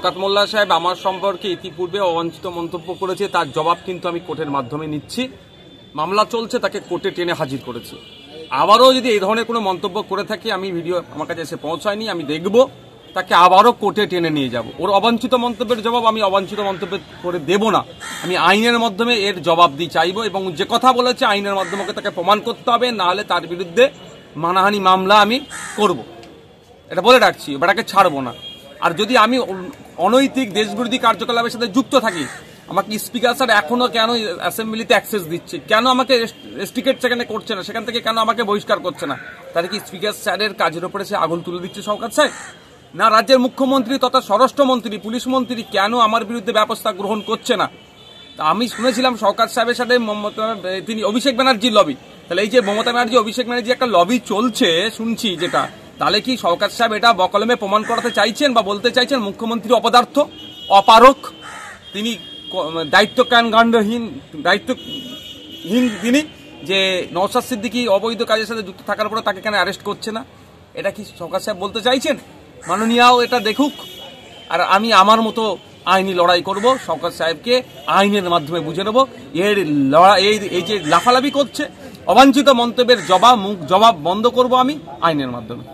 শওকত মোল্লা সাহেব আমার সম্পর্কে ইতিপূর্বে অবাঞ্ছিত মন্তব্য করেছে, তার জবাব কিন্তু আমি কোর্টের মাধ্যমে নিচ্ছি। মামলা চলছে, তাকে কোর্টে টেনে হাজির করেছি। আবারও যদি এই ধরনের কোনো মন্তব্য করে থাকি, আমি ভিডিও আমার কাছে এসে পৌঁছায়নি, আমি দেখব, তাকে আবারও কোর্টে টেনে নিয়ে যাব। ওর অবাঞ্ছিত মন্তব্যের জবাব আমি অবাঞ্ছিত মন্তব্য করে দেব না, আমি আইনের মাধ্যমে এর জবাব দিয়ে চাইব, এবং যে কথা বলেছে আইনের মাধ্যমে তাকে প্রমাণ করতে হবে, না হলে তার বিরুদ্ধে মানহানি মামলা আমি করব, এটা বলে রাখছি, বেটাকে ছাড়বো না। আর যদি আমি অনৈতিক দেশবিরোধী কার্যকলাপের সাথে যুক্ত থাকি, আমাকে স্পিকার স্যার এখনো কেন অ্যাসেম্বলিতে অ্যাক্সেস দিচ্ছে, কেন আমাকে রেস্ট্রিকেট সেখানে করছে না, সেখান থেকে কেন আমাকে বহিষ্কার করছে না? তাহলে কি স্পিকার স্যারের কাজের উপরে সে আগুন তুলে দিচ্ছে শওকত সাহেব? না রাজ্যের মুখ্যমন্ত্রী তথা স্বরাষ্ট্রমন্ত্রী, পুলিশ মন্ত্রী কেন আমার বিরুদ্ধে ব্যবস্থা গ্রহণ করছে না? তা আমি শুনেছিলাম শওকত সাহেবের সাথে তিনি অভিষেক ব্যানার্জির লবি, তাহলে এই যে মমতা ব্যানার্জি অভিষেক ব্যানার্জি একটা লবি চলছে শুনছি যেটা, তাহলে কি শওকত সাহেব এটা বকলমে প্রমাণ করাতে চাইছেন বা বলতে চাইছেন মুখ্যমন্ত্রী অপদার্থ, অপারক, তিনি দায়িত্বহীন তিনি, যে নওশাদ সিদ্দিকী অবৈধ কাজের সাথে যুক্ত থাকার পরে তাকে কেন অ্যারেস্ট করছে না? এটা কি শওকত সাহেব বলতে চাইছেন? মাননীয়াও এটা দেখুক, আর আমি আমার মতো আইনি লড়াই করব, শওকত সাহেবকে আইনের মাধ্যমে বুঝে নেব। এর লড়াই এই যে লাফালাফি করছে, অবাঞ্ছিত মন্তব্যের জবাব বন্ধ করব আমি আইনের মাধ্যমে।